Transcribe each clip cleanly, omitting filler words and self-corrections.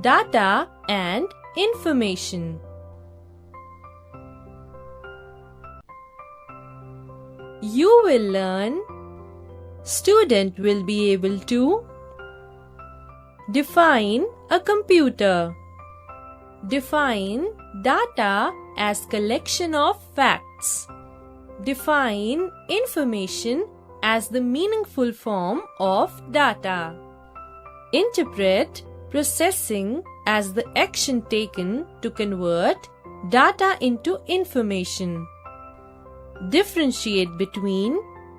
data and information. You will learn. Student will be able to define a computer. Define data as collection of facts. Define information as the meaningful form of data. Interpret processing as the action taken to convert data into information. Differentiate between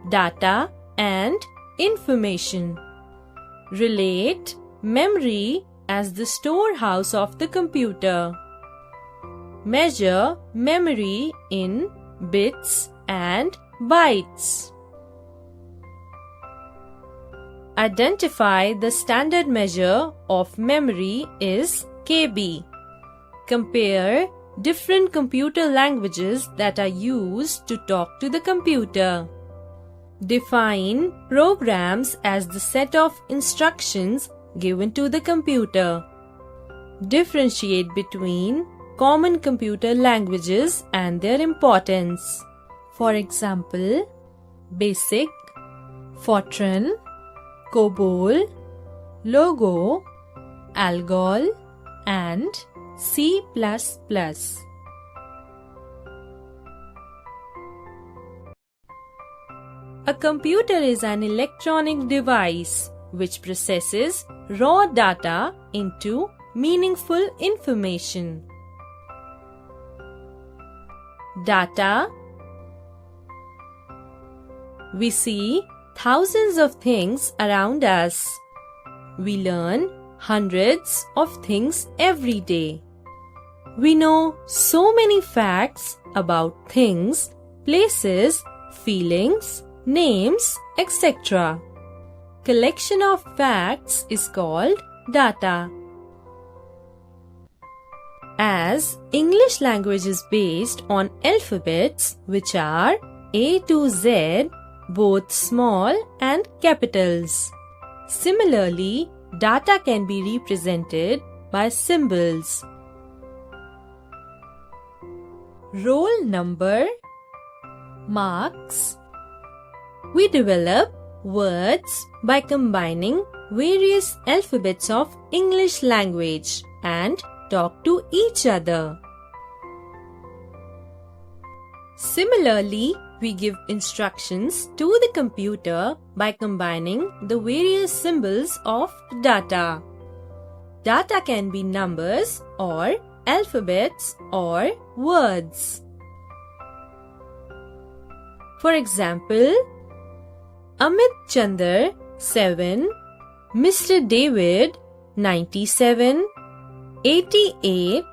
data and information. Relate memory as the storehouse of the computer. Measure memory in bits and bytes. Identify the standard measure of memory is KB. Compare different computer languages that are used to talk to the computer. Define programs as the set of instructions given to the computer. Differentiate between common computer languages and their importance. For example, BASIC, Fortran, COBOL, Logo, ALGOL, and C++. A computer is an electronic device which processes raw data into meaningful information. Data. We see thousands of things around us. We learn hundreds of things every day. We know so many facts about things, places, feelings, names, etc. Collection of facts is called data. As English language is based on alphabets which are A to Z, both small and capitals. Similarly, data can be represented by symbols. Roll number, marks. We develop words by combining various alphabets of English language and talk to each other. Similarly, we give instructions to the computer by combining the various symbols of data. Data can be numbers or alphabets or words. For example, Amit Chandar 7, Mr. David 97, 88,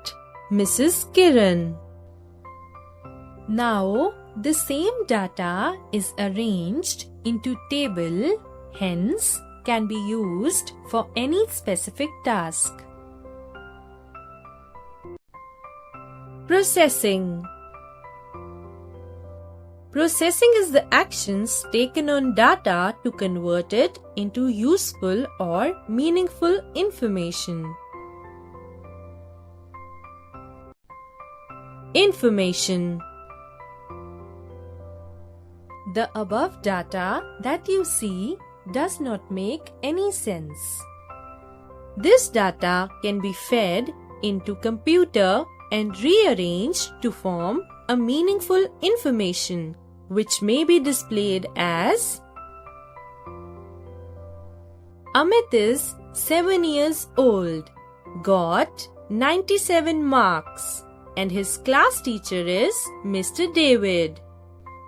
Mrs. Kiran. Now, the same data is arranged into table, hence can be used for any specific task. Processing. Processing is the actions taken on data to convert it into useful or meaningful information. Information. The above data that you see does not make any sense. This data can be fed into computer and rearranged to form a meaningful information which may be displayed as Amit is 7 years old, got 97 marks and his class teacher is Mr. David.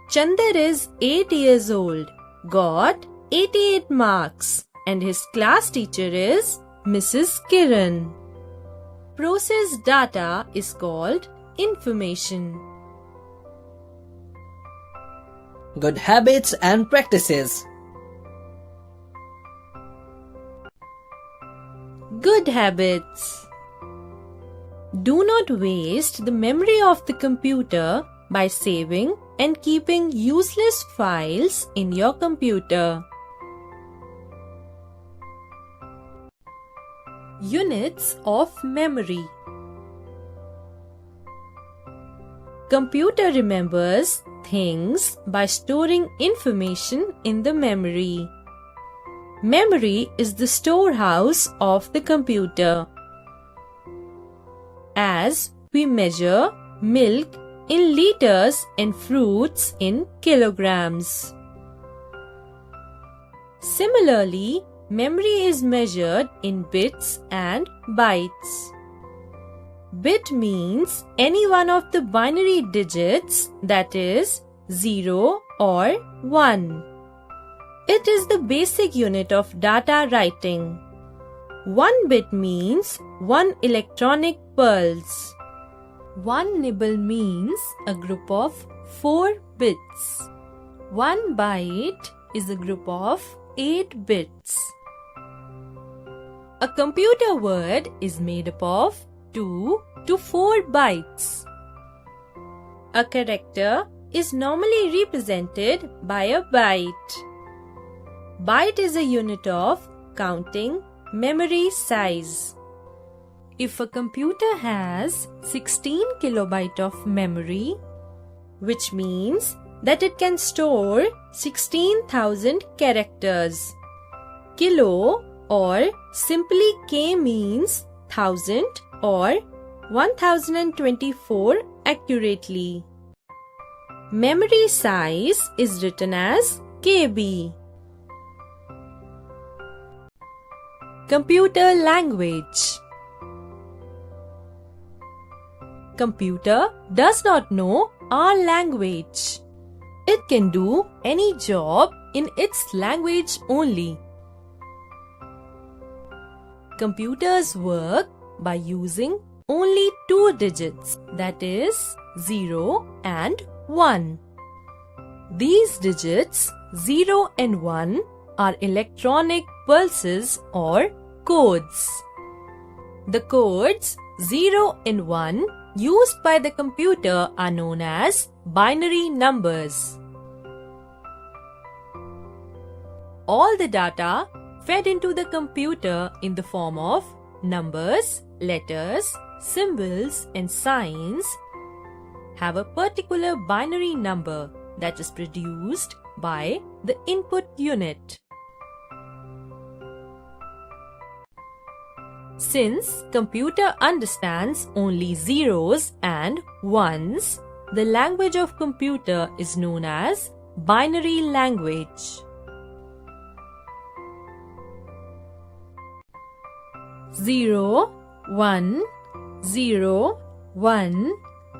Chandar is 8 years old, got 88 marks and his class teacher is Mrs. Kiran. Processed data is called information. Good habits and practices. Good habits. Do not waste the memory of the computer by saving and keeping useless files in your computer. Units of memory. Computer remembers things by storing information in the memory. Memory is the storehouse of the computer. As we measure milk in liters and fruits in kilograms. Similarly, memory is measured in bits and bytes. Bit means any one of the binary digits, that is 0 or 1. It is the basic unit of data writing. 1 bit means 1 electronic pulse. 1 nibble means a group of 4 bits. 1 byte is a group of 8 bits. A computer word is made up of 2 to 4 bytes. A character is normally represented by a byte. Byte is a unit of counting memory size. If a computer has 16 kilobyte of memory, which means that it can store 16,000 characters. Kilo or simply K means 1000 or 1024 accurately. Memory size is written as KB. Computer language. Computer does not know our language. It can do any job in its language only. Computers work by using only 2 digits, that is 0 and 1. These digits 0 and 1 are electronic pulses or codes. The codes 0 and 1 used by the computer are known as binary numbers. All the data fed into the computer in the form of numbers, letters, symbols, and signs have a particular binary number that is produced by the input unit. Since computer understands only zeros and ones, the language of computer is known as binary language. 0, 1, 0, 1,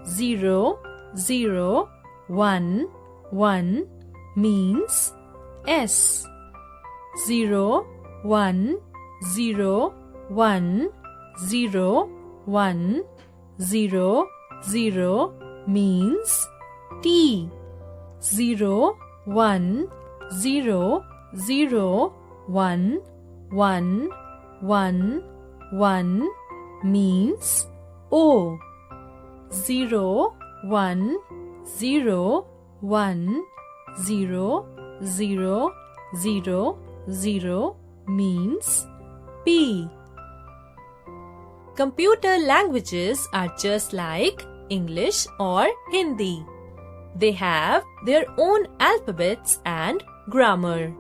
0, 0, 1, 1 means S. 0, 1, 0, 1, 0, 1, 0, 0 means T. 0, 1, 0, 0, 1, 1, 1, 1 means O. 0, 1, 0, 1, 0, 0, 0, 0 means P. Computer languages are just like English or Hindi. They have their own alphabets and grammar.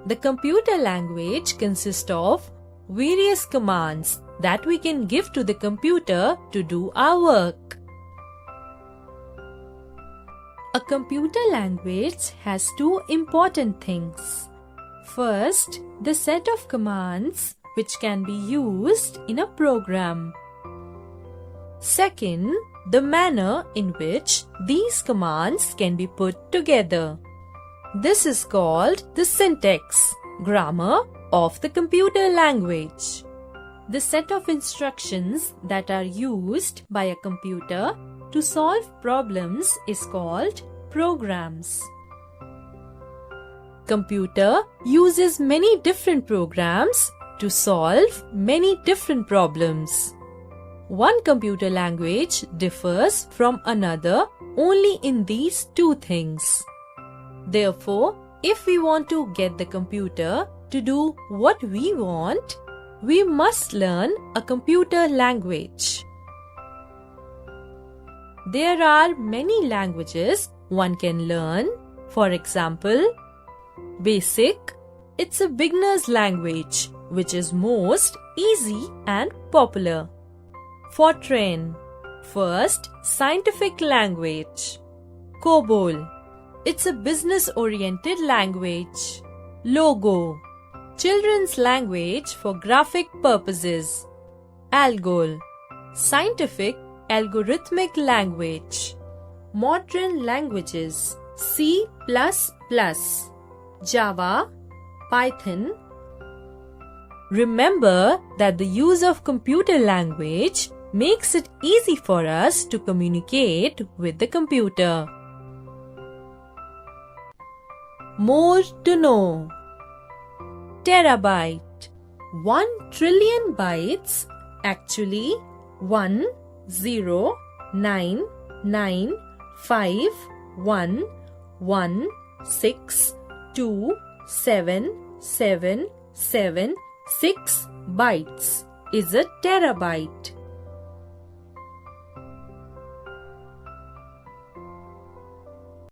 The computer language consists of various commands that we can give to the computer to do our work. A computer language has 2 important things. First, the set of commands which can be used in a program. Second, the manner in which these commands can be put together. This is called the syntax, grammar of the computer language. The set of instructions that are used by a computer to solve problems is called programs. Computer uses many different programs to solve many different problems. One computer language differs from another only in these 2 things. Therefore, if we want to get the computer to do what we want, we must learn a computer language. There are many languages one can learn. For example, Basic. It's a beginner's language which is most easy and popular. Fortran. First scientific language. COBOL. It's a business-oriented language. Logo. Children's language for graphic purposes. Algol. Scientific algorithmic language. Modern languages. C++, Java, Python. Remember that the use of computer language makes it easy for us to communicate with the computer. More to know. Terabyte. 1 trillion bytes, actually 1099511627776 bytes is a terabyte.